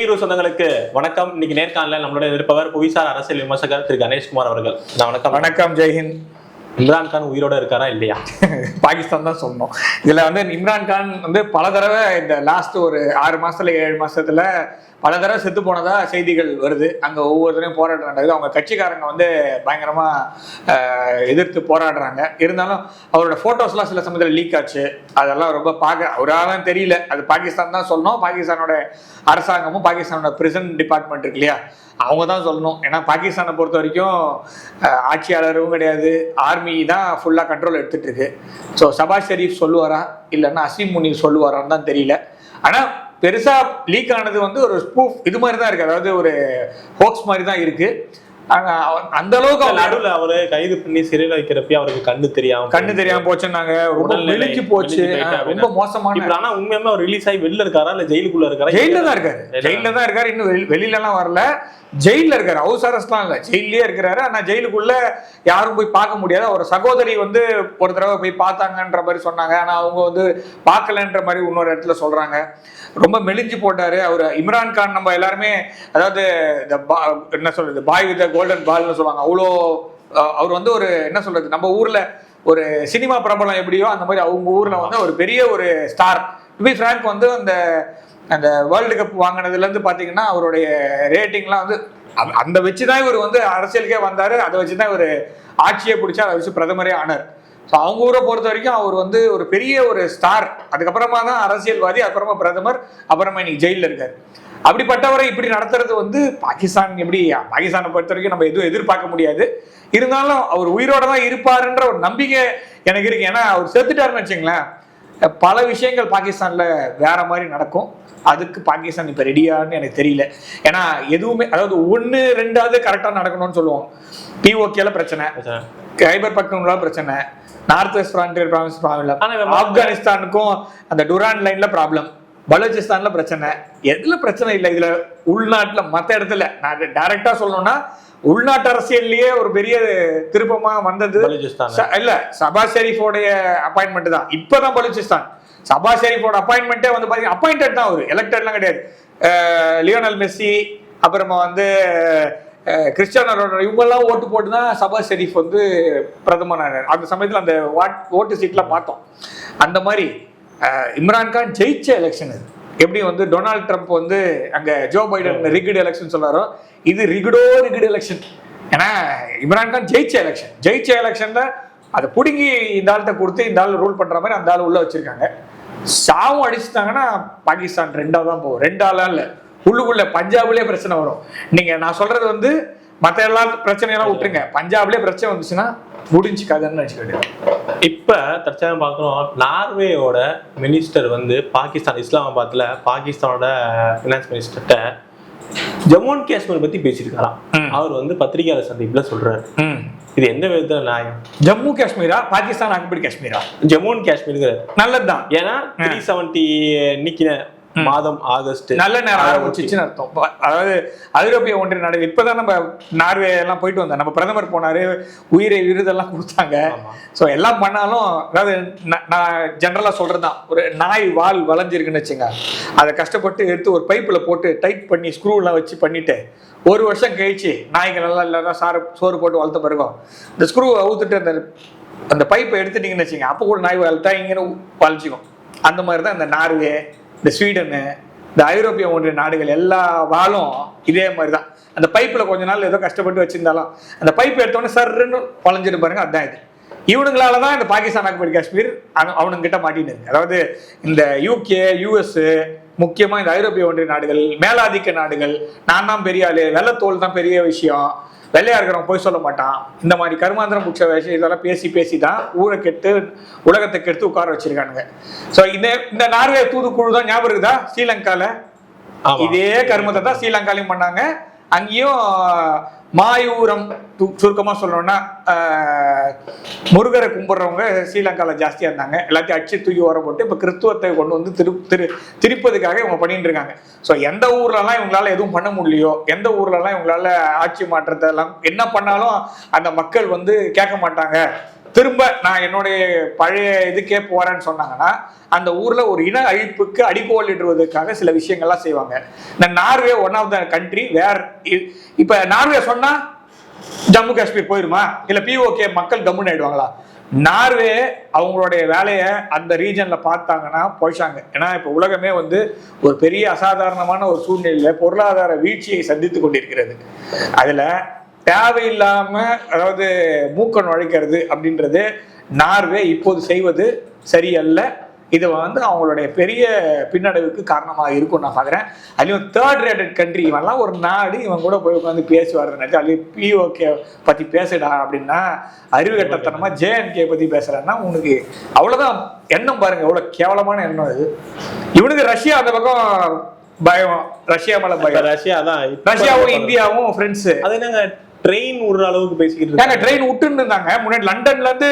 ஜெய்குரு சொந்தங்களுக்கு வணக்கம். இன்னைக்கு நேர்காணல நம்மளோட இருப்பவர் புவிசார் அரசியல் விமர்சகர் திரு கணேஷ்குமார் அவர்கள். வணக்கம். வணக்கம். ஜெய்ஹிந்த். இம்ரான்கான் உயிரோட இருக்காரா இல்லையா? பாகிஸ்தான் தான் சொன்னோம். இதுல இம்ரான்கான் பல தடவை இந்த லாஸ்ட் ஒரு 6 மாசத்துல 7 மாசத்துல பல தடவை செத்து போனதா செய்திகள் வருது. அங்க ஒவ்வொருத்தரையும் போராட்டம் நடக்குது. அவங்க கட்சிக்காரங்க பயங்கரமா எதிர்த்து போராடுறாங்க. இருந்தாலும் அவரோட போட்டோஸ்லாம் சில சமயத்தில் லீக் ஆச்சு. அதெல்லாம் ரொம்ப அவராலும் தெரியல. அது பாகிஸ்தான் தான் சொல்லணும். பாகிஸ்தானோட அரசாங்கமும் பாகிஸ்தானோட பிரிசன் டிபார்ட்மெண்ட் இருக்கு இல்லையா, அவங்க தான் சொல்லணும். ஏன்னா பாகிஸ்தானை பொறுத்த வரைக்கும் ஆட்சியாளரும் கிடையாது, ஆர்மி தான் ஃபுல்லாக கண்ட்ரோல் எடுத்துட்டு இருக்கு. ஸோ ஷபாஸ் ஷெரீப் சொல்லுவாரா இல்லைன்னா அசீம் முனீர் சொல்லுவாரான்னு தான் தெரியல. ஆனால் பெருசா லீக் ஆனது ஒரு ஸ்பூஃப் இது மாதிரி தான் இருக்கு. அதாவது ஒரு ஹோக்ஸ் மாதிரி தான் இருக்கு. அந்த அளவுக்கு நடுவில் அவரு கைது பண்ணி சிறையில் வைக்கிறப்ப அவருக்கு கண்ணு தெரியாம போச்சுன்னாங்க. ரொம்ப மெலிஞ்சு போச்சு, ரொம்ப மோசமான. ஆனா உண்மையுமே அவர் ரிலீஸ் ஆகி வெளில இருக்காரா இல்ல ஜெயிலுக்குள்ள இருக்காரா? ஜெயில தான் இருக்காரு. இன்னும் வெளியில எல்லாம் வரல. ஜெயில இருக்காரு. ஹவுஸ் அரெஸ்ட்லாம் இல்ல, ஜெயிலே இருக்கிறாரு. ஆனா ஜெயிலுக்குள்ள யாரும் போய் பார்க்க முடியாது. ஒரு சகோதரி ஒரு தடவை போய் பார்த்தாங்கன்ற மாதிரி சொன்னாங்க. ஆனா அவங்க பார்க்கலன்ற மாதிரி இன்னொரு இடத்துல சொல்றாங்க. ரொம்ப மெலிஞ்சு போட்டாரு அவரு. இம்ரான்கான் நம்ம எல்லாருமே, அதாவது என்ன சொல்றது, பாய் வித் கோல்டன் பால்னு சொல்லுவாங்க. அவ்வளோ அவர் ஒரு என்ன சொல்றது, நம்ம ஊர்ல ஒரு சினிமா பிரபலம் எப்படியோ அந்த மாதிரி அவங்க ஊர்ல ஒரு பெரிய ஒரு ஸ்டார். டு பி ஃப்ராங்க் அந்த வேர்ல்டு கப் வாங்கினதுல இருந்து பாத்தீங்கன்னா அவருடைய ரேட்டிங்லாம் அந்த வச்சுதான் இவர் அரசியலுக்கே வந்தாரு. அதை வச்சுதான் இவர் ஆட்சியை பிடிச்சா, அதை வச்சு பிரதமரே ஆனார். ஸோ அவங்க ஊரை பொறுத்த வரைக்கும் அவர் ஒரு பெரிய ஒரு ஸ்டார். அதுக்கப்புறமா தான் அரசியல்வாதி, அப்புறமா பிரதமர், அப்புறமா இன்னைக்கு ஜெயிலில் இருக்காரு. அப்படிப்பட்டவரை இப்படி நடத்துறது பாகிஸ்தான் எப்படி, பாகிஸ்தானை பொறுத்த வரைக்கும் நம்ம எதுவும் எதிர்பார்க்க முடியாது. இருந்தாலும் அவர் உயிரோட தான் இருப்பாருன்ற ஒரு நம்பிக்கை எனக்கு இருக்கு. ஏன்னா அவர் செத்துட்டாருன்னு வச்சுங்களேன், பல விஷயங்கள் பாகிஸ்தான்ல வேற மாதிரி நடக்கும். அதுக்கு பாகிஸ்தான் இப்ப ரெடியான்னு எனக்கு தெரியல. ஏன்னா எதுவுமே, அதாவது 1, 2 கரெக்டா நடக்கணும்னு சொல்லுவோம். பிஓகேல பிரச்சனை, கைபர் பக்துன்குவா பிரச்சனை, North West Frontier Province problem, ஆப்கானிஸ்தானுக்கும் அந்த டுரான் லைன்ல ப்ராப்ளம், பலூச்சிஸ்தான்ல பிரச்சனை. எதுல பிரச்சனை இல்லை இதுல, உள்நாட்டுல மற்ற இடத்துல நான் டைரக்டா சொல்லணும்னா உள்நாட்டு அரசியல்லையே ஒரு பெரிய திருப்பமா வந்தது இல்ல, ஷபாஸ் ஷெரீஃபோடைய அப்பாயின்மெண்ட் தான். இப்பதான் பலூச்சிஸ்தான். ஷபாஸ் ஷெரீஃபோட அப்பாயின்மெண்ட்டே பாத்தீங்கன்னா அப்பாயிண்டட் தான், அவரு எலெக்டட்லாம் கிடையாது. லியோனல் மெஸ்ஸி, அப்புறமா கிறிஸ்டியானோ ரொனால்டோ, இவங்கெல்லாம் ஓட்டு போட்டு தான் ஷபாஸ் ஷெரீஃப் பிரதமர் ஆனார். அந்த சமயத்தில் அந்த ஓட்டு சீட்லாம் பார்த்தோம். அந்த மாதிரி இம்ரான்கான் ஜெயிச்ச எலெக்ஷன் இது. எப்படி டொனால்ட் ட்ரம்ப் அங்க ஜோ பைடன் ரிகிட் எலெக்ஷன் சொல்லாரோ, இது ரிகிட் எலெக்ஷன். ஏன்னா இம்ரான்கான் ஜெயிச்ச எலெக்ஷன்ல அதை பிடுங்கி இந்த ஆள்கிட்ட கொடுத்து இந்த ஆள் ரூல் பண்ற மாதிரி அந்த ஆள் உள்ள வச்சிருக்காங்க. சாவும் அடிச்சுட்டாங்கன்னா பாகிஸ்தான் 2ஆ தான் போகும். 2 ஆளா இல்ல, உள்ளுக்குள்ள பஞ்சாப்லயே பிரச்சனை வரும். நீங்க நான் சொல்றது மற்ற எல்லா பிரச்சனையெல்லாம் விட்டுருங்க, பஞ்சாப்லயே பிரச்சனை வந்துச்சுன்னா முடிஞ்சு கதைன்னு நினைச்சுக்கிட்டு. இப்ப தற்சமயம் பார்க்கிறோம், நார்வேயோட மினிஸ்டர் பாகிஸ்தான் இஸ்லாமாபாத்ல பாகிஸ்தானோட பினான்ஸ் மினிஸ்டர்கிட்ட ஜம்மு அண்ட் காஷ்மீர் பத்தி பேசியிருக்காராம். அவர் பத்திரிகையாளர் சந்திப்புல சொல்றாரு, இது எந்த விதத்துல நியாயம்? ஜம்மு காஷ்மீரா பாகிஸ்தான் ஆக்குபைடு காஷ்மீரா? ஜம்மு அண்ட் காஷ்மீர் நல்லதுதான். ஏன்னா 370 இன்னைக்கு மாதம் ஆகஸ்ட் நல்ல நேரம் ஆரம்பிச்சுன்னு அர்த்தம். அதாவது ஐரோப்பிய ஒன்றிய நாடு இப்பதான் நம்ம நார்வே எல்லாம் போயிட்டு வந்தோம். நம்ம பிரதமர் போனாரு, விருதெல்லாம் கொடுத்தாங்க. ஸோ எல்லாம் பண்ணாலும், அதாவது நான் ஜென்ரலா சொல்றதுதான், ஒரு நாய் வால் வளைஞ்சிருக்குன்னு வச்சுங்க, அதை கஷ்டப்பட்டு எடுத்து ஒரு பைப்புல போட்டு டைட் பண்ணி ஸ்க்ரூலாம் வச்சு பண்ணிட்டு 1 வருஷம் கழிச்சு நாய்கள் எல்லாம் இல்லைன்னா சோறு போட்டு வளர்த்த பிறகும் இந்த ஸ்க்ரூவை அவுத்துட்டு அந்த பைப்பை எடுத்துட்டீங்கன்னு வச்சுங்க, அப்போ கூட நாய் வளர்த்தா இங்கன்னு வளைச்சிக்கும். அந்த மாதிரி தான் இந்த நார்வே, இந்த ஸ்வீடனு, இந்த ஐரோப்பிய ஒன்றிய நாடுகள் எல்லா வாழும் இதே மாதிரி தான். அந்த பைப்பில் கொஞ்ச நாள் ஏதோ கஷ்டப்பட்டு வச்சிருந்தாலும் அந்த பைப் எடுத்தோடனே சர்ன்னு வளைஞ்சிட்டு பாருங்க. அதுதான் இது. இவனுங்களால தான் இந்த பாகிஸ்தான் ஆக்குபைடு காஷ்மீர் அவனுங்கிட்ட மாட்டின்னு. அதாவது இந்த UK, US, முக்கியமா இந்த ஐரோப்பிய ஒன்றிய நாடுகள், மேலாதிக்க நாடுகள், நான் தான் பெரிய ஆளு, வெள்ளத்தோல் தான் பெரிய விஷயம், வெள்ளையா இருக்கிறவன் போய் சொல்ல மாட்டான், இந்த மாதிரி கருமாந்திரம் பிடிச்ச விஷயம் இதெல்லாம் பேசி தான் ஊரை கெட்டு உலகத்தை கெடுத்து உட்கார வச்சிருக்கானுங்க. ஸோ இந்த நார்வே தூதுக்குழு தான் ஞாபகம் இருக்குதா, ஸ்ரீலங்கால இதே கருமத்தை தான் ஸ்ரீலங்காலையும் பண்ணாங்க. அங்கேயும் மாயூரம், சுருக்கமா சொல்லணும்னா முருகரை கும்பிடுறவங்க ஸ்ரீலங்கால ஜாஸ்தியா இருந்தாங்க. எல்லாத்தையும் அடிச்சு தூக்கி ஓர போட்டு இப்ப கிறிஸ்துவத்தை கொண்டு திருப்பதுக்காக இவங்க பண்ணிட்டு இருக்காங்க. ஸோ எந்த ஊர்லலாம் இவங்களால எதுவும் பண்ண முடியலையோ, எந்த ஊர்லலாம் இவங்களால ஆட்சி மாற்றத்தை எல்லாம் என்ன பண்ணாலும் அந்த மக்கள் கேட்க மாட்டாங்க, திரும்ப நான் என்னுடைய பழைய இதுக்கே போறேன்னு சொன்னாங்கன்னா அந்த ஊர்ல ஒரு இன அழிப்புக்கு அடிக்கோல் இடுவதற்காக சில விஷயங்கள்லாம் செய்வாங்க. இந்த Norway one of the country where இப்ப நார்வே சொன்னா ஜம்மு காஷ்மீர் போயிருமா, இல்ல பிஓகே மக்கள் கம்முன்னு ஆயிடுவாங்களா? நார்வே அவங்களுடைய வேலையை அந்த ரீஜன்ல பார்த்தாங்கன்னா போயிச்சாங்க. ஏன்னா இப்ப உலகமே வந்து ஒரு பெரிய அசாதாரணமான ஒரு சூழ்நிலையில பொருளாதார வீழ்ச்சியை சந்தித்து கொண்டிருக்கிறது. அதுல தேவையில்லாம அதாவது மூக்க நுழைக்கிறது அப்படின்றது நார்வே இப்போது செய்வது சரியல்ல. இது வந்து அவங்களுடைய பெரிய பின்னடைவுக்கு காரணமாக இருக்கும் நான் பாக்குறேன். அதுலயும் தேர்ட் ரேட்டட் கண்ட்ரி, இவன்லாம் ஒரு நாடு, இவன் கூட போய் உட்காந்து பேசி வர்றது, அதுலயும் பிஓகே பத்தி பேசுடா அப்படின்னா அறிவு கட்டத்தனமா ஜேஎன்கே பத்தி பேசுறான்னா உனக்கு அவ்வளவுதான் எண்ணம் பாருங்க, எவ்வளவு கேவலமான எண்ணம் இது. இவனுக்கு ரஷ்யா அந்த பக்கம் பயம், ரஷ்யா மேல பயம். ரஷ்யாவும் இந்தியாவும் ஃப்ரெண்ட்ஸ். அது என்னங்க ட்ரெயின் விடுற அளவுக்கு பேசிக்கிட்டு இருக்காங்க. ட்ரெயின் விட்டுன்னு இருந்தாங்க முன்னாடி, லண்டன்ல இருந்து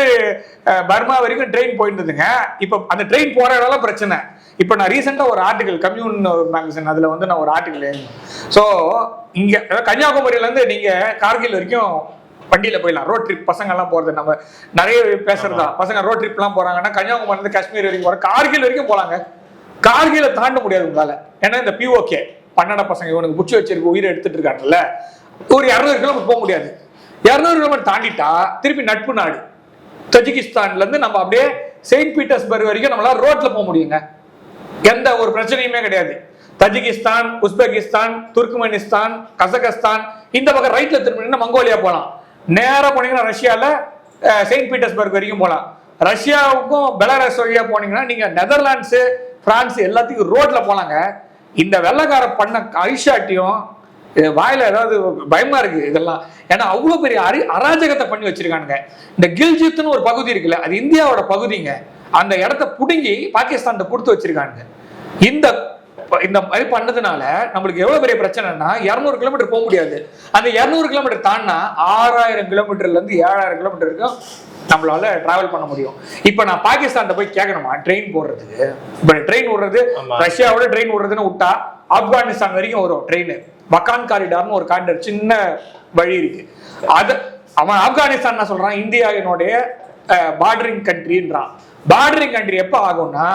பர்மா வரைக்கும் ட்ரெயின் போயிட்டு இருந்துங்க. இப்ப அந்த ட்ரெயின் போற இடம் பிரச்சனை. இப்ப நான் ரீசெண்டா ஒரு ஆர்டிகல், கம்யூன் மேகசின், அதுல வந்து நான் ஒரு ஆர்டிகல் எழுதினேன். ஸோ இங்க கன்னியாகுமரியில இருந்து நீங்க கார்கில் வரைக்கும் வண்டியில போயிடலாம், ரோட் ட்ரிப். பசங்க எல்லாம் போறது நம்ம நிறைய பேசுறதா, பசங்க ரோட் ட்ரிப் எல்லாம் போறாங்கன்னா கன்னியாகுமரி இருந்து காஷ்மீர் வரைக்கும் போறாங்க, கார்கில் வரைக்கும் போலாங்க. கார்கில தாண்ட முடியாது உங்களால. ஏன்னா இந்த பிஓகே பன்னட பசங்க இவனுக்கு புடிச்சு வச்சிருக்க உயிரை எடுத்துட்டு இருக்காங்கல்ல, ஒரு 200 கிலோமீட்டர் போக முடியாது. 200 கிலோமீட்டர் தாண்டிட்டா திருப்பி நட்பு நாடு தஜிகிஸ்தான்ல இருந்து நம்ம அப்படியே செயின்ட் பீட்டர்ஸ்பர்க் வரைக்கும் நம்மளால ரோட்ல போக முடியுங்க, எந்த ஒரு பிரச்சனையுமே கிடையாது. தஜிகிஸ்தான், உஸ்பெகிஸ்தான், துர்க்மெனிஸ்தான், கசகஸ்தான், இந்த பக்கம் ரைட்ல திரும்பினா மங்கோலியா போகலாம். நேரம் போனீங்கன்னா ரஷ்யால செயின்ட் பீட்டர்ஸ்பர்க் வரைக்கும் போகலாம். ரஷ்யாவுக்கும் பெலாரஸ் வழியா போனீங்கன்னா நீங்க நெதர்லாண்ட்ஸ், பிரான்ஸ் எல்லாத்துக்கும் ரோட்ல போலாங்க. இந்த வெள்ளக்கார பண்ண ஐஷாட்டியும் வாயில ஏதாவது பயமா இருக்கு இதெல்லாம். ஏன்னா அவ்வளவு பெரிய அராஜகத்தை பண்ணி வச்சிருக்கானுங்க. இந்த கில்ஜித்னு ஒரு பகுதி இருக்குல்ல, அது இந்தியாவோட பகுதிங்க. அந்த இடத்த புடுங்கி பாகிஸ்தான் கொடுத்து வச்சிருக்கானுங்க. இந்த மாதிரி பண்ணதுனால நம்மளுக்கு எவ்வளவு பெரிய பிரச்சனைனா 200 கிலோமீட்டர் போக முடியாது. அந்த 200 கிலோமீட்டர் தாண்டா 6000 கிலோமீட்டர்ல இருந்து 7000 கிலோமீட்டர் வரைக்கும் நம்மளால டிராவல் பண்ண முடியும். இப்ப நான் பாகிஸ்தான் போய் கேட்கணுமா ட்ரெயின் போடுறதுக்கு? இப்ப ட்ரெயின் விடுறது, ரஷ்யாவோட ட்ரெயின் விடுறதுன்னு விட்டா ஆப்கானிஸ்தான் வரைக்கும் வரும் ட்ரெயின். வக்கான் காரிடார்னு ஒரு காரிடார், சின்ன வழி இருக்கு. அது அவன் ஆப்கானிஸ்தான் என்ன சொல்றான், இந்தியாவினுடைய பார்டரிங் கண்ட்ரின்றான். பார்டரிங் கண்ட்ரி எப்ப ஆகும்னா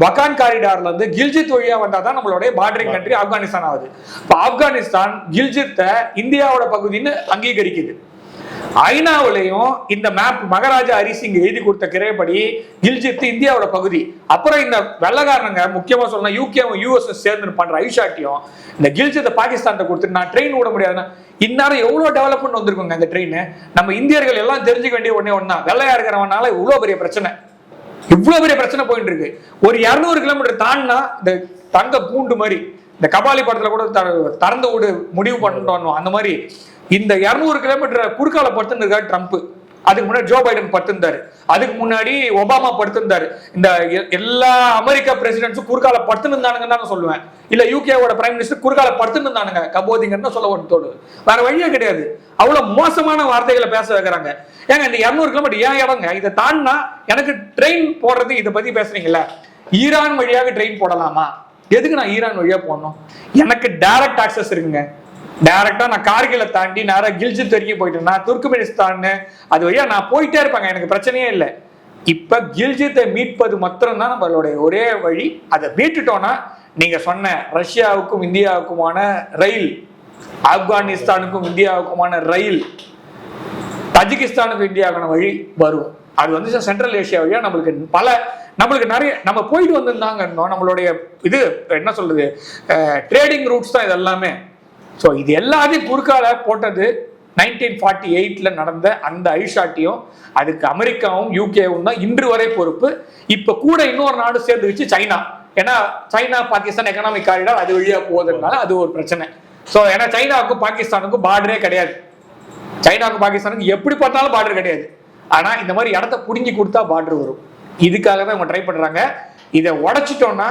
வக்கான் காரிடார்ல இருந்து கில்ஜித் வழியா வந்தாதான் நம்மளுடைய பார்டரிங் கண்ட்ரி ஆப்கானிஸ்தான் ஆகுது. இப்ப ஆப்கானிஸ்தான் கில்ஜித்தை இந்தியாவோட பகுதின்னு அங்கீகரிக்குது. ஐநாவிலையும் இந்த மேப் மகாராஜா ஹரிசிங் எழுதி கொடுத்த கிரைப்படி கில்ஜித் இந்தியாவோட பகுதி. அப்புறம் இந்த வெள்ளக்காரங்க முக்கியமா சொல்லணும் யூகேவும் யூஎஸ் சேர்ந்து பண்ற ஐஷாட்டியும் இந்த கில்ஜித்தை பாகிஸ்தான் கொடுத்துட்டு நான் ட்ரெயின் விட முடியாதுன்னா இந்நேரம் எவ்வளவு டெவலப்மெண்ட் வந்திருக்குங்க இந்த ட்ரெயின். நம்ம இந்தியர்கள் எல்லாம் தெரிஞ்சுக்க வேண்டிய ஒண்ணா, வெள்ளையா இருக்கிறவனால இவ்வளவு பெரிய பிரச்சனை, இவ்வளவு பெரிய பிரச்சனை போயிட்டு இருக்கு. ஒரு 200 கிலோமீட்டர் தாண்டினா இந்த தங்க பூண்டு மாதிரி, இந்த கபாலி படத்துல கூட திறந்து விடு முடிவு பண்ணிட்டோம், அந்த மாதிரி இந்த 200 கிலோமீட்டர் குறுக்கால படுத்துன்னு இருக்காரு ட்ரம்ப். அதுக்கு முன்னாடி ஜோ பைடன் படுத்திருந்தாரு, அதுக்கு முன்னாடி ஒபாமா படுத்திருந்தாரு. இந்த எல்லா அமெரிக்கா பிரசிடென்ட்ஸும் குறுக்கால படுத்துன்னு இருந்தானுங்கன்னு தான் சொல்லுவேன். இல்ல யூகேவோட பிரைம் மினிஸ்டர் குறுக்கால படுத்துன்னு இருந்தானுங்க, கபோதிங்கன்னு சொல்ல தோடு, வேற வழியே கிடையாது. அவ்வளவு மோசமான வார்த்தைகளை பேச வைக்கிறாங்க. ஏங்க இந்த 200 கிலோமீட்டர் ஏன் இடங்க, இதை தாண்டினா எனக்கு ட்ரெயின் போடுறது, இதை பத்தி பேசுறீங்கல்ல, ஈரான் வழியாக ட்ரெயின் போடலாமா? எதுக்கு நான் ஈரான் வழியா போடணும்? எனக்கு டைரக்ட் ஆக்சஸ் இருக்குங்க. டைரக்டா நான் கார்கில தாண்டி நேரம் கில்ஜித் வரைக்கும் போயிட்டேன்னா துர்க்மெனிஸ்தான் அது வழியா நான் போயிட்டே இருப்பாங்க, எனக்கு பிரச்சனையே இல்லை. இப்ப கில்ஜித்தை மீட்பது மாத்திரம் தான் நம்மளுடைய ஒரே வழி. அதை மீட்டுட்டோம்னா நீங்க சொன்ன ரஷ்யாவுக்கும் இந்தியாவுக்குமான ரயில், ஆப்கானிஸ்தானுக்கும் இந்தியாவுக்குமான ரயில், தஜிகிஸ்தானுக்கும் இந்தியாவுக்கான வழி வரும். அது வந்து சென்ட்ரல் ஏசியா வழியா நம்மளுக்கு நிறைய நம்ம போயிட்டு வந்திருந்தாங்க. நம்மளுடைய இது என்ன சொல்றது, ட்ரேடிங் ரூட்ஸ் தான் இது எல்லாமே. ஸோ இது எல்லாத்தையும் குறுக்கால போட்டது 1948 நடந்த அந்த ஐஷாட்டியும், அதுக்கு அமெரிக்காவும் யூகேவும் தான் இன்று வரை பொறுப்பு. இப்ப கூட இன்னொரு நாடு சேர்ந்து வச்சு சைனா. ஏன்னா சைனா பாகிஸ்தான் எக்கனாமிக் காரிடார் அது வழியா போவதனால அது ஒரு பிரச்சனை. ஸோ ஏன்னா சைனாவுக்கும் பாகிஸ்தானுக்கும் பார்டரே கிடையாது. சைனாவுக்கும் பாகிஸ்தானுக்கு எப்படி பார்த்தாலும் பார்டர் கிடையாது. ஆனா இந்த மாதிரி இடத்த புடுங்கி கொடுத்தா பார்டர் வரும். இதுக்காக தான் இவங்க ட்ரை பண்றாங்க. இதை உடைச்சிட்டோம்னா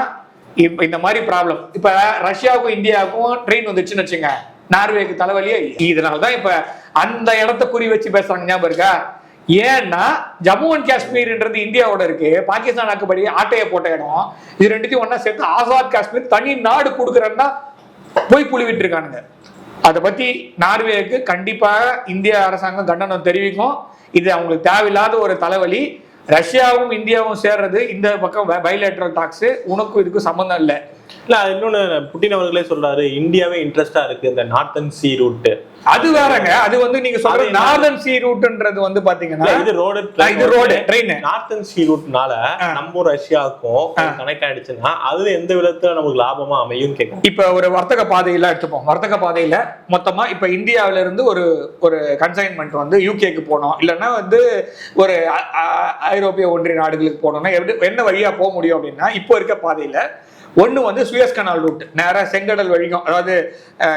இந்த மாதிரி ப்ராப்ளம். இப்ப ரஷ்யாவுக்கும் இந்தியாவுக்கும் ட்ரெயின் வந்துச்சுன்னு வச்சுங்க, நார்வேக்கு தலைவலியே. இதனாலதான் இப்ப அந்த இடத்த குறி வச்சு பேசுறாங்க, ஞாபகம் இருக்கா? ஏன்னா ஜம்மு அண்ட் காஷ்மீர்ன்றது இந்தியாவோட இருக்கு, பாகிஸ்தான் ஆக்குப்படி ஆட்டைய போட்ட இடம். இது ரெண்டுத்தையும் ஒன்னா சேர்த்து ஆசாத் காஷ்மீர் தனி நாடு கொடுக்குறேன்னா போய் புழுவிட்டு இருக்கானுங்க. அதை பத்தி நார்வேக்கு கண்டிப்பாக இந்திய அரசாங்கம் கண்டனம் தெரிவிக்கும். இது அவங்களுக்கு தேவையில்லாத ஒரு தலைவலி. ரஷ்யாவும் இந்தியாவும் சேர்றது இந்த பக்கம் பைலேட்டரல் டாக்ஸ், உனக்கும் இதுக்கும் சம்பந்தம் இல்லை. இல்ல இன்னொன்னு புட்டின் அவர்களே சொல்றாரு, இந்தியாவே இன்ட்ரெஸ்டா இருக்கு இந்த நார்த்தன் சி ரூட். அது வேறங்க. அது வந்து நீங்க சொல்ற நார்தன் சி ரூட்ன்றது வந்து பாத்தீங்கன்னா இது ரோடு ட்ரெயின். நார்த்தன் சி ரூட்னால நம்ம ரஷ்யாவுக்கும் கனெக்ட் ஆயிடுச்சுன்னா அதுல எந்த விதத்துல நமக்கு லாபமா அமையும் கேட்கும். இப்ப ஒரு வர்த்தக பாதையில எடுத்துப்போம். வர்த்தக பாதையில மொத்தமா இப்ப இந்தியாவில இருந்து ஒரு கன்சைன்மெண்ட் வந்து யூகேக்கு போனோம், இல்லைன்னா வந்து ஒரு ஐரோப்பிய ஒன்றிய நாடுகளுக்கு போனோம்னா என்ன வழியா போக முடியும் அப்படின்னா, இப்போ இருக்க பாதையில ஒன்று வந்து சுயஸ் கனால் ரூட், நேராக செங்கடல் வழிக்கும், அதாவது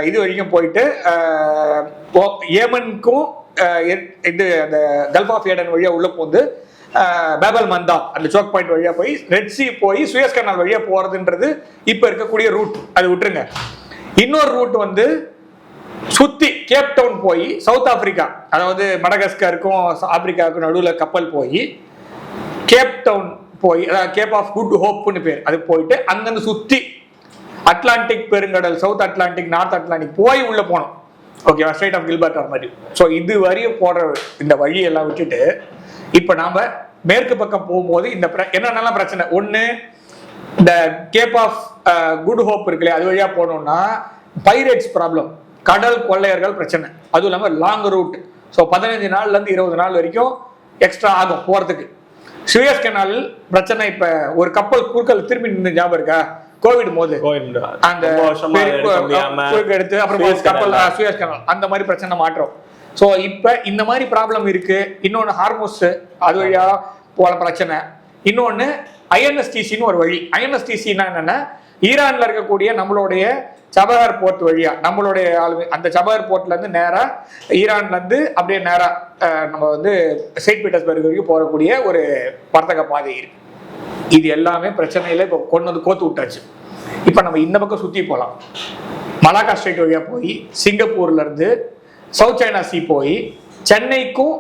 இது வரைக்கும் போயிட்டு ஏமனுக்கும் இது அந்த கல்ஃப் ஆஃப் ஏடன் வழியாக உள்ள போந்து பேபல் மந்தா அந்த சோக் பாயிண்ட் வழியாக போய் ரெட் சி போய் சுயஸ் கனால் வழியாக போகிறதுன்றது இப்போ இருக்கக்கூடிய ரூட். அது விட்டுருங்க. இன்னொரு ரூட் வந்து சுற்றி கேப் டவுன் போய் சவுத் ஆப்பிரிக்கா, அதாவது மடகஸ்கருக்கும் ஆப்பிரிக்காவுக்கும் நடுவில் கப்பல் போய் கேப் டவுன் போய், அதாவது கேப் ஆஃப் குட் ஹோப்னு பேர், அது போயிட்டு அங்கிருந்து சுத்தி அட்லாண்டிக் பெருங்கடல், சவுத் அட்லாண்டிக், நார்த் அட்லாண்டிக் போய் உள்ள போனோம். ஓகேவா? ஸ்ட்ரைட் ஆஃப் கில்பர்ட் மாதிரி. ஸோ இது வரையும் போடுற இந்த வழியெல்லாம் விட்டுட்டு இப்போ நாம மேற்கு பக்கம் போகும்போது இந்த என்னென்னலாம் பிரச்சனை. ஒன்று, இந்த கேப் ஆஃப் குட் ஹோப் இருக்குல்லையா, அது வழியா போனோம்னா பைரேட்ஸ் ப்ராப்ளம், கடல் கொள்ளையர்கள் பிரச்சனை. அதுவும் இல்லாமல் லாங் ரூட். ஸோ 15 நாள்ல இருந்து 20 நாள் வரைக்கும் எக்ஸ்ட்ரா ஆகும் போறதுக்கு. சுயஸ் கனால் பிரச்சனை. இப்ப ஒரு கப்பல் குறுக்கல் திரும்பி நின்று ஞாபகம் இருக்கா? கோவிட் போது அந்த எடுத்து அப்புறம் கப்பல் சுயஸ் கனால் அந்த மாதிரி பிரச்சனை மாற்றோம். ஸோ இப்ப இந்த மாதிரி ப்ராப்ளம் இருக்கு. இன்னொன்னு ஹார்மோஸ், அது வழியா போல பிரச்சனை. இன்னொன்னு ஐஎன்எஸ்டிசின்னு ஒரு வழி. ஐஎன்எஸ்டிசின்னா என்னன்னா, ஈரான்ல இருக்கக்கூடிய நம்மளுடைய சபஹர் போர்ட் வழியா, நம்மளுடைய அந்த சபஹர் போர்ட்ல இருந்து நேரா ஈரான்ல இருந்து அப்படியே நேரா நம்ம வந்து செயின்ட் பீட்டர்ஸ்பர்க் வரைக்கும் போகக்கூடிய ஒரு வர்த்தக பாதை இருக்கு. இது எல்லாமே பிரச்சனையில இப்போ கொண்டு வந்து கோத்து விட்டாச்சு. இப்போ நம்ம இந்த பக்கம் சுத்தி போகலாம். மலாக்கா ஸ்ட்ரைட் வழியா போய் சிங்கப்பூர்ல இருந்து சவுத் சைனா சி போய் சென்னைக்கும்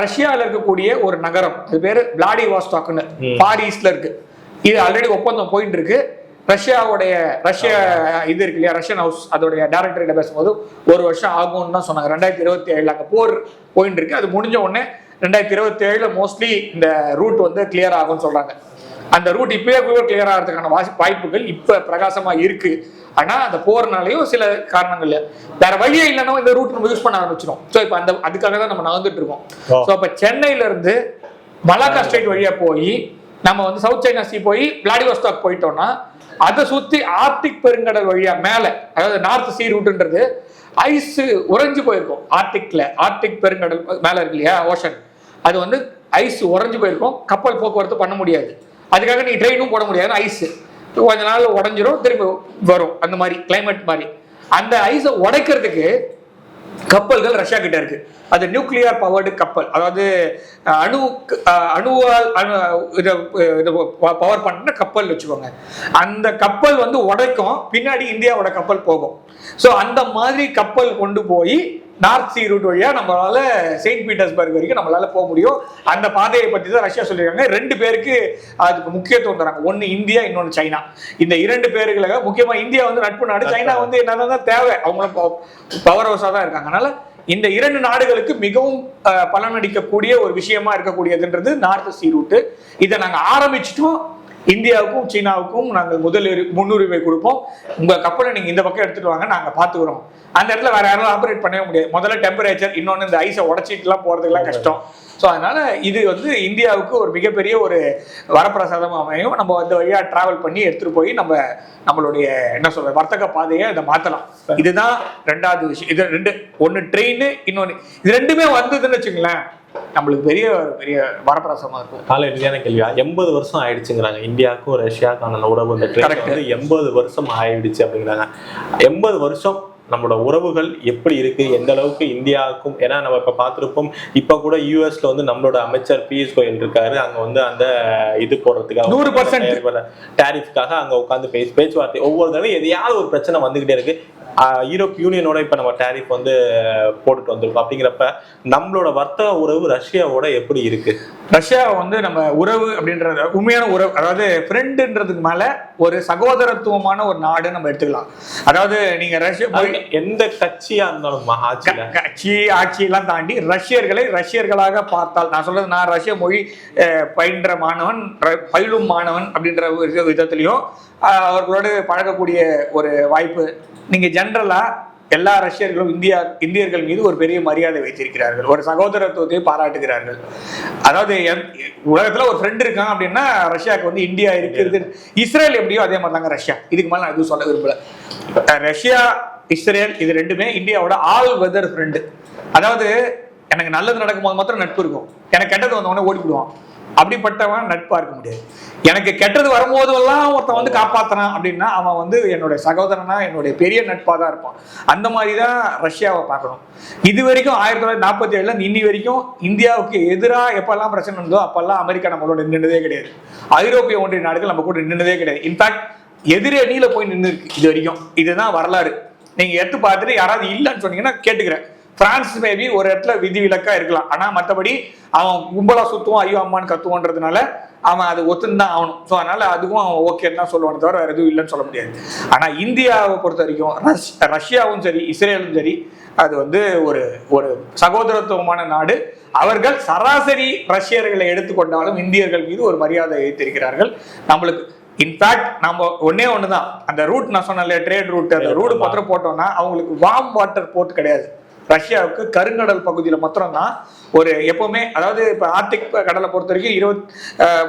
ரஷ்யாவில் இருக்கக்கூடிய ஒரு நகரம், அது பேரு விளாடிவாஸ்டாக்னு ஃபார் ஈஸ்ட்ல இருக்கு. இது ஆல்ரெடி ஒப்பந்தம் போயிட்டு இருக்கு. ரஷ்யா இது இருக்கு இல்லையா, ரஷ்யன் ஹவுஸ், அதோடைய டைரக்டர்கிட்ட பேசும்போது 1 வருஷம் ஆகும்னு தான் சொன்னாங்க. 2027 அங்கே போர் போயிட்டு இருக்கு. அது முடிஞ்ச உடனே 2027 மோஸ்ட்லி இந்த ரூட் வந்து கிளியர் ஆகும்னு சொல்றாங்க. அந்த ரூட் இப்பயே கிளியர் ஆகிறதுக்கான வாய்ப்புகள் இப்ப பிரகாசமா இருக்கு. ஆனா அந்த போர்னாலையும் சில காரணங்கள் வேற வழியே இல்லைன்னா இந்த ரூட் நம்ம யூஸ் பண்ண ஆரம்பிச்சிடும். ஸோ இப்போ அதுக்காக தான் நம்ம நகர்ந்துட்டு இருக்கோம். ஸோ இப்போ சென்னையில இருந்து மலாக்கா ஸ்ட்ரைட் வழியா போய் நம்ம வந்து சவுத் சைனா சி போய் விளாடிவாஸ்டாக் போயிட்டோம்னா அதை சுத்தி ஆர்டிக் பெருங்கடல் வழியா மேல, அதாவது நார்த் சி ரூட்ன்றது ஐஸ் உறைஞ்சு போயிருக்கும். ஆர்டிக் பெருங்கடல் மேல இருக்கு இல்லையா, ஓஷன், அது வந்து ஐஸ் உறைஞ்சு போயிருக்கும். கப்பல் போக்குவரத்து பண்ண முடியாது. அதுக்காக நீ ட்ரெயினும் போட முடியாது. ஐஸ் கொஞ்ச நாள் உடஞ்சிரும், திரும்ப வரும். அந்த மாதிரி கிளைமேட் மாதிரி அந்த ஐஸை உடைக்கிறதுக்கு கப்பல்கள் ரஷ்யா கிட்ட இருக்கு. அது நியூக்ளியர் பவர்டு கப்பல், அதாவது அணுவால் பவர் பண்ண கப்பல் வச்சுக்கோங்க. அந்த கப்பல் வந்து உடைக்கும், பின்னாடி இந்தியாவோட கப்பல் போகும். ஸோ அந்த மாதிரி கப்பல் கொண்டு போய் நார்த் சி ரூட் வழியா நம்மளால செயின்ட் பீட்டர்ஸ்பர்க் வரைக்கும் நம்மளால போக முடியும். அந்த பாதையை பற்றி தான் ரஷ்யா சொல்லியிருக்காங்க. 2 பேருக்கு அதுக்கு முக்கியத்துவம் தராங்க. ஒன்னு இந்தியா, இன்னொன்னு சைனா. இந்த 2 பேருக்காக முக்கியமா இந்தியா வந்து நட்பு நாடு, சைனா வந்து என்னதான் தேவை, அவங்களும் பவர் ஹவுஸா தான் இருக்காங்க. அதனால இந்த 2 நாடுகளுக்கு மிகவும் பலனளிக்கக்கூடிய ஒரு விஷயமா இருக்கக்கூடியதுன்றது நார்த் சி ரூட். இதை நாங்க ஆரம்பிச்சிட்டோம். இந்தியாவுக்கும் சீனாவுக்கும் நாங்கள் முன்னுரிமை கொடுப்போம். உங்க கப்பலை நீங்க இந்த பக்கம் எடுத்துட்டு வாங்க, நாங்க பாத்துக்கிறோம். அந்த இடத்துல வேற யாரும் ஆபரேட் பண்ணவே முடியாது. முதல்ல டெம்பரேச்சர், இன்னொன்னு இந்த ஐஸை உடச்சிட்டு எல்லாம் போறதுக்கெல்லாம் கஷ்டம். ஸோ அதனால இது வந்து இந்தியாவுக்கு ஒரு மிகப்பெரிய ஒரு வரப்பிரசாதம் அமையும். நம்ம அந்த வழியா டிராவல் பண்ணி எடுத்துட்டு போய் நம்மளுடைய என்ன சொல்ற வர்த்தக பாதையை இதை மாத்தலாம். இதுதான் 2வது விஷயம். இது ஒன்னு ட்ரெயின், இன்னொன்னு இது 2மே வந்ததுன்னு வச்சுங்களேன், நம்மளுக்கு பெரிய வரப்பிரசாதமா இருக்கும். கால இறுதியான கேள்வியா, 80 வருஷம் ஆயிடுச்சுங்கிறாங்க இந்தியாவுக்கும் ரஷ்யாவுக்கான உறவு. இந்த ட்ரெயின் வந்து 80 வருஷம் ஆயிடுச்சு அப்படிங்கிறாங்க. 80 வருஷம் நம்மளோட உறவுகள் எப்படி இருக்கு, எந்த அளவுக்கு இந்தியாவுக்கும், ஏன்னா நம்ம இப்ப பார்த்திருப்போம், இப்ப கூட யூஎஸ்ல வந்து நம்மளோட அமைச்சர் பியூஷ் கோயல் இருக்காரு. அங்க வந்து அந்த இது போடுறதுக்காக 100% டேரிஃப்காக அங்க உட்காந்து பேச்சுவார்த்தை. ஒவ்வொரு தடவை எதையாவது ஒரு பிரச்சனை வந்துகிட்டே இருக்கு. யூரோப் யூனியனோட இப்ப நம்ம டேரிஃப் வந்து போட்டுட்டு வந்திருக்கோம். அப்படிங்கிறப்ப நம்மளோட வர்த்தக உறவு ரஷ்யாவோட எப்படி இருக்கு? ரஷ்யா வந்து நம்ம உறவு அப்படின்றது உண்மையான உறவு, அதாவது ஃப்ரெண்டுன்றதுக்கு மேல ஒரு சகோதரத்துவமான ஒரு நாடு நம்ம எடுத்துக்கலாம். அதாவது நீங்க ரஷ்யா எந்த கட்சியா இருந்தாலும் கட்சி ஆட்சியெல்லாம் தாண்டி ரஷ்யர்களை ரஷ்யர்களாக பார்த்தால், நான் சொல்றது நான் ரஷ்ய மொழி பயின்ற மாணவன், பயிலும் மாணவன் அப்படின்ற விதத்திலையும் அவர்களோடு பழகக்கூடிய ஒரு வாய்ப்பு. நீங்க ஜென்ரலா எல்லா ரஷ்யர்களும் இந்தியர்கள் மீது ஒரு பெரிய மரியாதை வைத்திருக்கிறார்கள், ஒரு சகோதரத்துவத்தை பாராட்டுகிறார்கள். அதாவது உலகத்துல ஒரு ஃப்ரெண்ட் இருக்கான் அப்படின்னா ரஷ்யாவுக்கு வந்து இந்தியா இருக்கிறது. இஸ்ரேல் எப்படியோ அதே மாதிரி தாங்க ரஷ்யா. இதுக்கு மேல நான் எதுவும் சொல்ல விரும்பல. ரஷ்யா இஸ்ரேல் இது ரெண்டுமே இந்தியாவோட ஆல் வெதர் ஃப்ரெண்டு. அதாவது எனக்கு நல்லது நடக்கும் போது மாத்திரம் நட்பு இருக்கும், எனக்கு கெட்டது வந்தவொடனே ஓடிவிடுவான். அப்படிப்பட்டவன் நட்பா இருக்க முடியாது. எனக்கு கெட்டது வரும்போதெல்லாம் ஒருத்தன் வந்து காப்பாத்துறான் அப்படின்னா அவன் வந்து என்னுடைய சகோதரனா, என்னுடைய பெரிய நட்பா தான் இருப்பான். அந்த மாதிரி தான் ரஷ்யாவை பார்க்கணும். இது வரைக்கும் 1947 இன்னி வரைக்கும் இந்தியாவுக்கு எதிராக எப்பெல்லாம் பிரச்சனை இருந்தோ அப்பெல்லாம் அமெரிக்கா நம்மளோட நின்றுதே கிடையாது. ஐரோப்பிய ஒன்றிய நாடுகள் நம்ம கூட நின்றுதே கிடையாது. இன்ஃபேக்ட் எதிரணியில போய் நின்று இருக்கு இது வரைக்கும். இதுதான் வரலாறு. நீங்க எடுத்து பார்த்துட்டு யாராவது இல்லைன்னு சொன்னீங்கன்னா கேட்டுக்கிறேன். பிரான்ஸ் மேபி ஒரு இடத்துல விதிவிலக்கா இருக்கலாம், ஆனா மற்றபடி அவன் கும்பலா சுத்துவான், ஐயோ அம்மான்னு கத்துவான்றதுனால அவன் அது ஒத்துந்தான் ஆகணும். ஸோ அதனால அதுக்கும் அவன் ஓகேன்னு தான் சொல்லுவானே தவிர வேற எதுவும் இல்லைன்னு சொல்ல முடியாது. ஆனா இந்தியாவை பொறுத்த வரைக்கும் ரஷ்யாவும் சரி இஸ்ரேலும் சரி அது வந்து ஒரு ஒரு சகோதரத்துவமான நாடு. அவர்கள் சராசரி ரஷ்யர்களை எடுத்துக்கொண்டாலும் இந்தியர்கள் மீது ஒரு மரியாதை வைத்திருக்கிறார்கள். நம்மளுக்கு இன்ஃபேக்ட் நம்ம ஒண்ணுதான், அந்த ரூட் நான் சொன்ன ட்ரேட் ரூட், அந்த ரூட் மாத்திரம் போட்டோம்னா அவங்களுக்கு வார்ம் வாட்டர் போர்ட் கிடையாது. ரஷ்யாவுக்கு கருங்கடல் பகுதியில மாத்திரம் தான் ஒரு எப்பவுமே, அதாவது இப்ப ஆர்டிக் கடலை பொறுத்த வரைக்கும்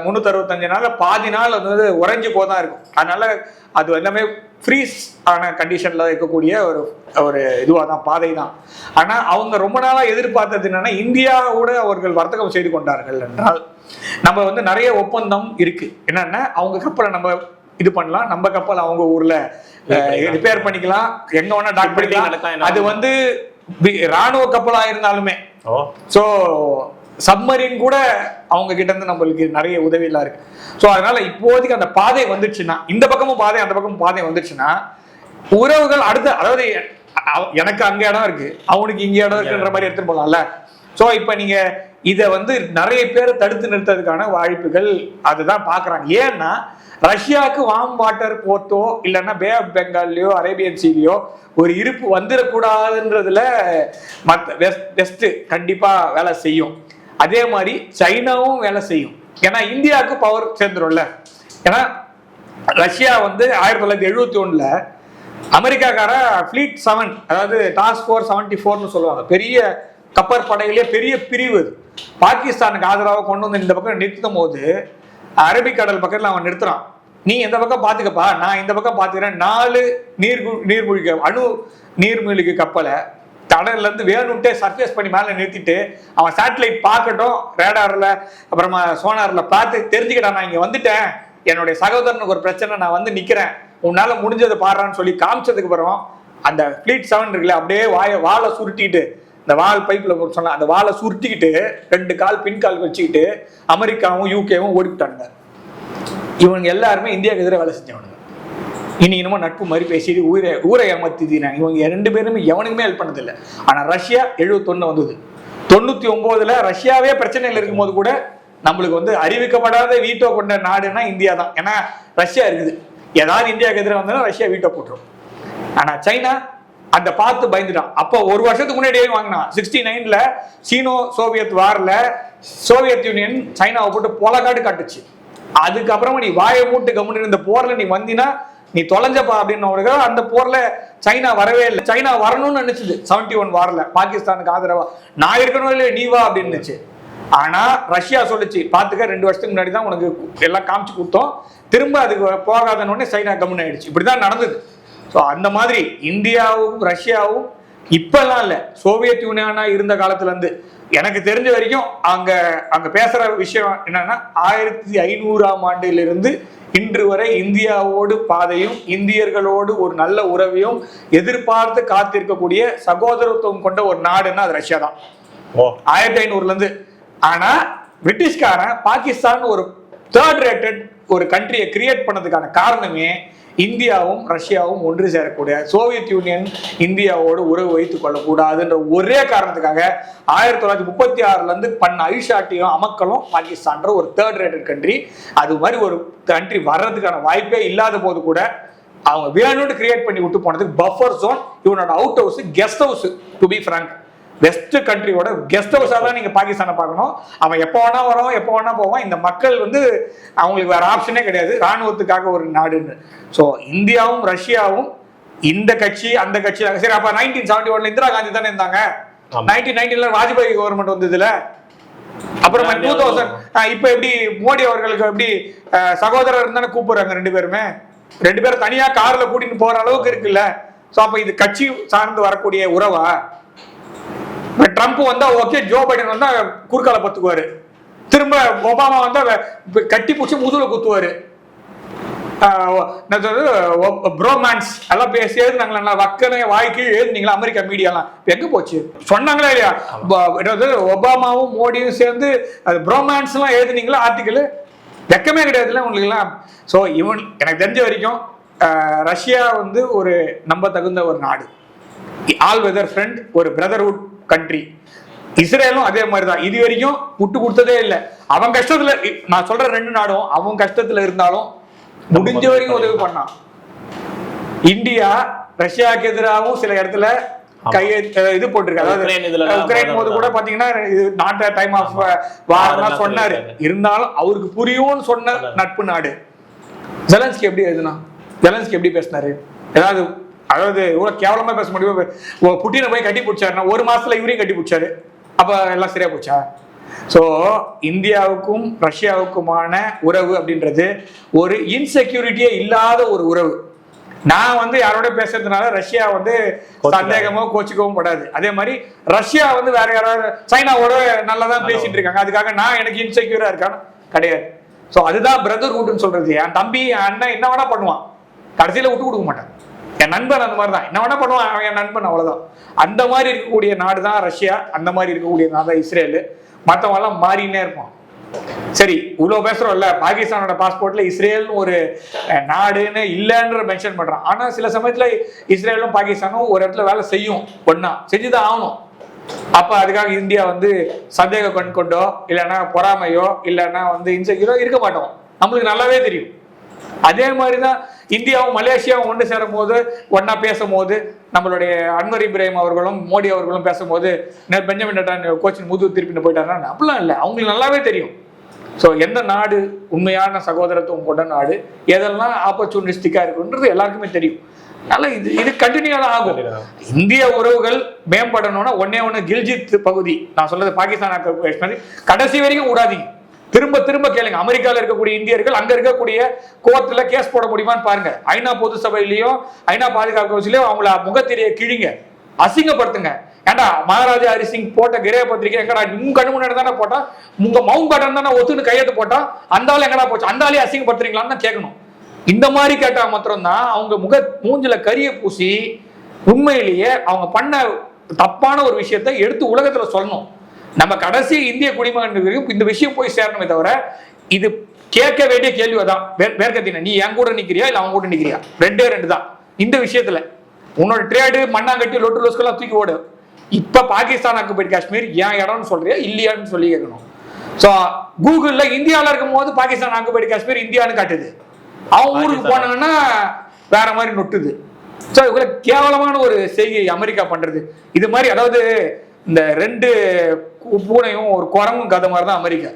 365 நாள் பாதி நாள் வந்து உறைஞ்சு போதான் இருக்கும். அதனால அது எல்லாமே ஃப்ரீஸ் ஆன கண்டிஷன்ல இருக்கக்கூடிய ஒரு இதுவாக தான், பாதை தான். ஆனா அவங்க ரொம்ப நாளா எதிர்பார்த்தது என்னன்னா இந்தியாவோட அவர்கள் வர்த்தகம் செய்து கொண்டார்கள் என்றால் நம்ம வந்து நிறைய ஒப்பந்தம் இருக்கு. என்னன்னா அவங்க கப்பலை நம்ம இது பண்ணலாம், நம்ம கப்பல் அவங்க ஊர்ல ரிப்பேர் பண்ணிக்கலாம், எங்க வேணா டாக் பண்ணிக்கலாம். அது வந்து ராணுவ கப்பலா இருந்தாலுமே சோ சப்மரீன் கூட அவங்க கிட்ட இருந்து நம்மளுக்கு நிறைய உதவி எல்லாம் இருக்கு. சோ அதனால இப்போதைக்கு அந்த பாதை வந்துச்சுன்னா, இந்த பக்கமும் பாதை அந்த பக்கமும் பாதை வந்துச்சுன்னா உறவுகள் அடுத்த, அதாவது எனக்கு அங்க இடம் இருக்கு அவனுக்கு இங்க இடம் இருக்குன்ற மாதிரி எடுத்துட்டு போகலாம்ல. சோ இப்ப நீங்க இதை வந்து நிறைய பேர் தடுத்து நிறுத்ததுக்கான வாய்ப்புகள் அதுதான் பாக்குறாங்க. ஏன்னா ரஷ்யாவுக்கு வார்ம் வாட்டர் போர்ட்டோ இல்லைன்னா பே ஆஃப் பெங்கால்லையோ அரேபியன் சீலையோ ஒரு இருப்பு வந்துடக்கூடாதுன்றதுல வெஸ்ட் கண்டிப்பா வேலை செய்யும். அதே மாதிரி சைனாவும் வேலை செய்யும். ஏன்னா இந்தியாவுக்கு பவர் சேர்ந்துரும்ல. ஏன்னா ரஷ்யா வந்து 1971 அமெரிக்காக்கார ஃபிளீட் 7, அதாவது டாஸ்க் ஃபோர்ஸ் 74ன்னு சொல்லுவாங்க, பெரிய கப்பற்படையிலேயே பெரிய பிரிவு பாகிஸ்தானுக்கு ஆதரவாக கொண்டு வந்து இந்த பக்கம் நிறுத்தும் போது அரபிக்கடல் பக்கத்தில் அவன் நிறுத்துறான். நீ எந்த பக்கம் பாத்துக்கப்பா, நான் இந்த பக்கம் பாத்துக்கிறேன். 4 நீர்மூழ்கி அணு நீர்மூழ்கி கப்பலை கடல்ல இருந்து வேணும்ட்டே சர்ஃபேஸ் பண்ணி மேல நிறுத்திட்டு அவன் சேட்டலைட் பார்க்கட்டும், ரேடார்ல அப்புறமா சோனார்ல பார்த்து தெரிஞ்சுக்கிட்டான் நான் இங்க வந்துட்டேன், என்னுடைய சகோதரனுக்கு ஒரு பிரச்சனை, நான் வந்து நிக்கிறேன், உன்னால முடிஞ்சதை பாடுறான்னு சொல்லி காமிச்சதுக்கு அப்புறம் அந்த ஃபிளீட் 7 இருக்குல்ல அப்படியே வாழை சுருட்டிட்டு, இந்த வால் பைப்ல சொன்ன அந்த வாழை சுருட்டிக்கிட்டு 2 கால் பின்கால் வச்சுக்கிட்டு அமெரிக்காவும் யூகேவும் ஓடிவிட்டானுங்க. இவங்க எல்லாருமே இந்தியாவுக்கு எதிராக வேலை செஞ்சவனுங்க. இனிமே நட்பு மாதிரி பேசிட்டு ஊரை ஏமாத்தினாங்க. இவங்க 2 பேருமே எவனுக்குமே ஹெல்ப் பண்ணதில்லை. ஆனா ரஷ்யா 71 வந்தது, 99ல ரஷ்யாவே பிரச்சனையில் இருக்கும் போது கூட நம்மளுக்கு வந்து அறிவிக்கப்படாத வீட்டோ கொண்ட நாடுன்னா இந்தியா தான். ஏன்னா ரஷ்யா இருக்குது, ஏதாவது இந்தியாவுக்கு எதிராக வந்தாலும் ரஷ்யா வீட்டோ போட்டுரும். ஆனா சைனா அந்த பார்த்து பயந்துட்டான். அப்போ ஒரு வருஷத்துக்கு முன்னாடியே வாங்கினான். 69ல சீனோ சோவியத் வார்ல சோவியத் யூனியன் சைனாவை போட்டு பொலக்காடு காட்டுச்சு. அதுக்கப்புறமா நீ வாயை மூட்டு கம்முன்னு இந்த போர்ல நீ வந்தினா நீ தொலைஞ்சப்பா அப்படின்னு அந்த போர்ல சைனா வரவே இல்லை. சைனா வரணும்னு நினைச்சது 71 வார்ல பாகிஸ்தானுக்கு ஆதரவா, நான் இருக்கணும் இல்லையே நீ வா அப்படின்னு. ஆனா ரஷ்யா சொல்லிச்சு பாத்துக்க 2 வருஷத்துக்கு முன்னாடி தான் உனக்கு எல்லாம் காமிச்சு கொடுத்தோம், திரும்ப அதுக்கு போகாதன்னு சைனா கம்முன்னு ஆயிடுச்சு. இப்படிதான் நடந்தது. ஸோ அந்த மாதிரி இந்தியாவும் ரஷ்யாவும் இப்பெல்லாம் இல்லை, சோவியத் யூனியனா இருந்த காலத்துல இருந்து எனக்கு தெரிஞ்ச வரைக்கும் அங்க பேசுற விஷயம் என்னன்னா 1500ஆம் ஆண்டிலிருந்து இன்று வரை இந்தியாவோடு பாதையும் இந்தியர்களோடு ஒரு நல்ல உறவையும் எதிர்பார்த்து காத்திருக்கக்கூடிய சகோதரத்துவம் கொண்ட ஒரு நாடுன்னா அது ரஷ்யா தான். 1500ல இருந்து. ஆனா பிரிட்டிஷ்காரன் பாகிஸ்தான் ஒரு 3rd ரேட்டட் ஒரு கண்ட்ரியை கிரியேட் பண்ணதுக்கான காரணமே இந்தியாவும் ரஷ்யாவும் ஒன்று சேரக்கூடிய, சோவியத் யூனியன் இந்தியாவோடு உறவு வைத்துக் கொள்ளக்கூடாதுன்ற ஒரே காரணத்துக்காக 1936 இருந்து பண்ண ஐஷாட்டியும் அமக்களும் பாகிஸ்தான்ற ஒரு தேர்ட் ரேட்டட் கண்ட்ரி, அது மாதிரி ஒரு கண்ட்ரி வர்றதுக்கான வாய்ப்பே இல்லாத போது கூட அவங்க வேணும்னு கிரியேட் பண்ணி விட்டு போனதுக்கு பஃபர் ஜோன், இவனோட out house guest house. To be frank, west கண்ட்ரியோட கெஸ்ட் ஹவுஸா தான் நீங்க பாகிஸ்தானை பார்க்கணும். அவன் எப்போ வேணா வரும், எப்போ வேணா போவான். இந்த மக்கள் வந்து அவங்களுக்கு வேற ஆப்ஷனே கிடையாது, ராணுவத்துக்காக ஒரு நாடுன்னு. ஸோ இந்தியாவும் ரஷ்யாவும் இந்த கட்சி அந்த கட்சி, சரி அப்ப 1971 இந்திரா காந்தி தானே இருந்தாங்க, 1990 வாஜ்பாய் கவர்மெண்ட் வந்ததுல, அப்புறம் 2000 இப்ப எப்படி மோடி அவர்களுக்கு எப்படி சகோதரர் தானே கூப்பிடுறாங்க, ரெண்டு பேரும் தனியா கார்ல கூட்டிட்டு போற அளவுக்கு இருக்குல்ல. சோ அப்ப இது கட்சி சார்ந்து வரக்கூடிய உறவா? ட்ரம்ப் வந்தா ஓகே, ஜோ பைடன் வந்தா குறுக்கால பத்துக்குவாரு, திரும்ப ஒபாமா வந்தா கட்டி பிடிச்சி முதுகுல குத்துவாரு. ப்ரோமான்ஸ் எல்லாம் பேசி எழுதுனாங்களா, வக்கனை வாய்க்கு எழுதுனீங்களா அமெரிக்கா மீடியாலாம், எங்க போச்சு சொன்னாங்களா இல்லையா? ஒபாமாவும் மோடியும் சேர்ந்து ப்ரோமான்ஸ் எல்லாம் எழுதுனீங்களா ஆர்டிக்கல்? வெக்கமே கிடையாதுல்ல உங்களுக்கு எல்லாம். ஸோ எனக்கு தெரிஞ்ச வரைக்கும் ரஷ்யா வந்து ஒரு நம்ப தகுந்த ஒரு நாடு, ஆல் வெதர் ஃப்ரெண்ட், ஒரு பிரதர்ஹுட் கண்ட்ரி. இஸ்ரேலும் அதே மாதிரி தான், இது வரைக்கும் முட்டு கொடுத்ததே இல்லை. அவன் கஷ்டத்துல, நான் சொல்ற ரெண்டு நாடும் அவன் கஷ்டத்துல இருந்தாலும் முடிஞ்ச வரைக்கும் உதவி பண்ணான். இந்தியா ரஷ்யாவுக்கு எதிராகவும் சில இடத்துல இது போட்டிருக்கு. அதாவது உக்ரைன் போது கூட பாத்தீங்கன்னா நாட் டைம் ஆஃப் வார் சொன்னாரு, இருந்தாலும் அவருக்கு புரியும்னு சொன்ன நட்பு நாடு. ஜெலன்ஸ்கி எப்படி எழுதுனா, ஜெலன்ஸ்கி எப்படி பேசினாரு, அதாவது இவ்வளவு கேவலமா பேச முடியும். புட்டினை போய் கட்டி பிடிச்சாருன்னா ஒரு மாசத்துல இவரையும் கட்டி பிடிச்சாரு, அப்ப எல்லாம் சரியா போச்சா? ஸோ இந்தியாவுக்கும் ரஷ்யாவுக்குமான உறவு அப்படின்றது ஒரு இன்செக்யூரிட்டியே இல்லாத ஒரு உறவு. நான் வந்து யாரோட பேசுறதுனால ரஷ்யா வந்து சந்தேகமோ கோச்சிக்கவும் படாது. அதே மாதிரி ரஷ்யா வந்து வேற யாராவது சைனாவோட நல்லதான் பேசிட்டு இருக்காங்க, அதுக்காக நான் எனக்கு இன்செக்யூரா இருக்கான்னு கிடையாது. ஸோ அதுதான் பிரதர்ஹுட்னு சொல்றது. என் தம்பி என் அண்ணன் என்ன வேணா பண்ணுவான், கடைசியில விட்டு கொடுக்க மாட்டான். என் நண்பன் அந்த மாதிரி தான், என்ன வேணா பண்ணுவான், அவன் என் நண்பன், அவ்வளவுதான். அந்த மாதிரி இருக்கக்கூடிய நாடு தான் ரஷ்யா, அந்த மாதிரி இருக்கக்கூடிய நாடு தான் இஸ்ரேல். மற்றவங்க எல்லாம் மாறினே இருப்பான். சரி, இவ்வளவு பேசுறோம்ல, பாகிஸ்தானோட பாஸ்போர்ட்ல இஸ்ரேல்னு ஒரு நாடுன்னு இல்லைன்ற மென்ஷன் பண்றான். ஆனா சில சமயத்துல இஸ்ரேலும் பாகிஸ்தானும் ஒரு இடத்துல வேலை செய்யும், ஒன்னா செஞ்சுதான் ஆகணும். அப்ப அதுக்காக இந்தியா வந்து சந்தேக கண் கொண்டோ இல்லைன்னா பொறாமையோ இல்லைன்னா வந்து இன்செக்யூரோ இருக்க மாட்டோம், நம்மளுக்கு நல்லாவே தெரியும். அதே மாதிரிதான் இந்தியாவும் மலேசியாவும் ஒன்று சேரும் போது ஒன்னா பேசும் போது நம்மளுடைய அன்வர் இப்ராஹிம் அவர்களும் மோடி அவர்களும் பேசும்போது பெஞ்சமின் நெட்டான்யாஹூ கோச்சின் முதுகு திருப்பிட்டு போயிட்டாருன்னா அப்படிலாம் இல்லை, அவங்களுக்கு நல்லாவே தெரியும். ஸோ எந்த நாடு உண்மையான சகோதரத்துவம் கொண்ட நாடு, எதெல்லாம் ஆப்பர்ச்சுனிஸ்டிக்கா இருக்குன்றது எல்லாருக்குமே தெரியும். அதனால இது கண்டினியூ தான் ஆகும். இந்திய உறவுகள் மேம்படணும்னா ஒண்ணு கில்ஜித் பகுதி, நான் சொல்றது பாகிஸ்தான் கடைசி வரைக்கும் விடாதீங்க, திரும்ப திரும்ப கேளுங்க. அமெரிக்கால இருக்கக்கூடிய இந்தியர்கள் அங்க இருக்கக்கூடிய கோர்ட்ல கேஸ் போட முடியுமான்னு பாருங்க. ஐநா பொது சபையிலையும் ஐநா பாதுகாப்பு கவுன்சிலையும் அவங்கள முகத்திரையை கிழிங்க, அசிங்கப்படுத்துங்க. ஏண்டா மகாராஜா ஹரிசிங் போட்ட கிரக பத்திரிகை எங்கடா உங்க கண்ணு முன்னாடி தானே போட்டா, உங்க மவுண்ட் பேட்டன் தானே ஒத்துன்னு கையெழுத்து போட்டா, அந்த ஆள் எங்கடா போச்சு, அந்த ஆளையே அசிங்கப்படுத்துறீங்களான்னு தான் கேட்கணும். இந்த மாதிரி கேட்டா மாத்திரம்தான் அவங்க மூஞ்சில கரிய பூசி உண்மையிலேயே அவங்க பண்ண தப்பான ஒரு விஷயத்தை எடுத்து உலகத்துல சொல்லணும். நம்ம கடைசி இந்திய குடிமகனுக்கு இந்த விஷயம் போய் சேரணுமே தவிர, இது கேட்க வேண்டிய கேள்விதான். வேர்க்கத்தின நீ என் கூட நிக்கிறியா இல்ல அவங்க கூட நிக்கிறியா, ரெண்டு தான். இந்த விஷயத்துல உன்னோட ட்ரேடு மண்ணாங்கட்டி லொட்டு லோஸ்கெல்லாம் தூக்கி ஓடு. இப்ப பாகிஸ்தான் ஆக்குபைடு காஷ்மீர் என் இடம்னு சொல்றியா இல்லையான்னு சொல்லி கேட்கணும். ஸோ கூகுள்ல இந்தியாவில் இருக்கும் போது பாகிஸ்தான் ஆக்குபைடு காஷ்மீர் இந்தியான்னு காட்டுது, அவங்க ஊருக்கு போனாங்கன்னா வேற மாதிரி நொட்டுது. ஸோ இவ்வளவு கேவலமான ஒரு செய்கை அமெரிக்கா பண்றது. இது மாதிரி அதாவது இந்த ரெண்டு பூனையும் ஒரு குரங்கும் கதை மாதிரி தான் அமெரிக்கா.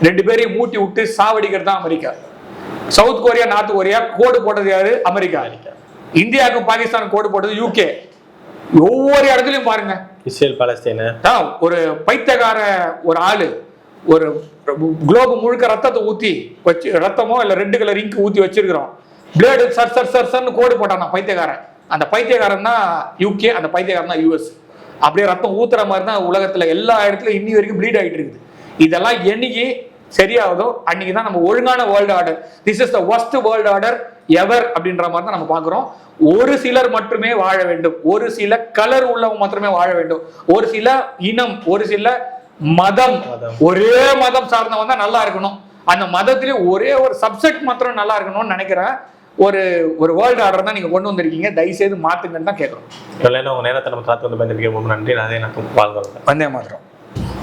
ரெண்டு பேரையும் மூட்டி விட்டு சாவடிக்கிறது தான் America. South Korea North Korea கோடு போட்டது யாரு? அமெரிக்கா. இந்தியாவுக்கும் பாகிஸ்தான் கோடு போட்டது யூகே. ஒவ்வொரு இடத்துலயும் பாருங்க, இஸ்ரேல் பாலஸ்தீன். ஒரு பைத்தியக்கார ஒரு ஆளு ஒரு குளோபு முழுக்க ரத்தத்தை ஊத்தி வச்சு, ரத்தமோ இல்ல ரெட் கலர் இங்க் ஊத்தி வச்சிருக்கிறோம், பிளேடு சர் சர் சர் சர்னு கோடு போட்டான் பைத்தியக்காரன். அந்த பைத்தியக்காரன் தான் யூகே, அந்த பைத்தியக்காரன் தான் யூஎஸ். அப்படியே ரத்தம் ஊத்துற மாதிரி தான் உலகத்துல எல்லா இடத்துலயும் இன்னி வரைக்கும் ப்ளீட் ஆகிட்டு இருக்குது. இதெல்லாம் என்னைக்கு சரியாகுதோ அன்னைக்கு தான் நம்ம ஒழுங்கான world order, this is the worst world order ever அப்படின்ற மாதிரி தான் நம்ம பாக்குறோம். ஒரு சிலர் மட்டுமே வாழ வேண்டும், ஒரு சில கலர் உள்ளவங்க மட்டுமே வாழ வேண்டும், ஒரு சில இனம், ஒரு சில மதம், ஒரே மதம் சார்ந்தவன் தான் நல்லா இருக்கணும், அந்த மதத்திலே ஒரே ஒரு சப்செக்ட் மாத்திரம் நல்லா இருக்கணும்னு நினைக்கிறேன். ஒரு ஒரு வேர்ல்டு ஆர்டர் தான் நீங்க கொண்டு வந்திருக்கீங்க, தயவுசெய்து மாத்துங்கன்னு தான் கேட்கறோம். உங்க நேரத்தை நம்ம காத்து வந்து பயன்படுத்தி ரொம்ப நன்றி. அதே நான் வாழ்கிறோம். வந்தே மாத்திரம்.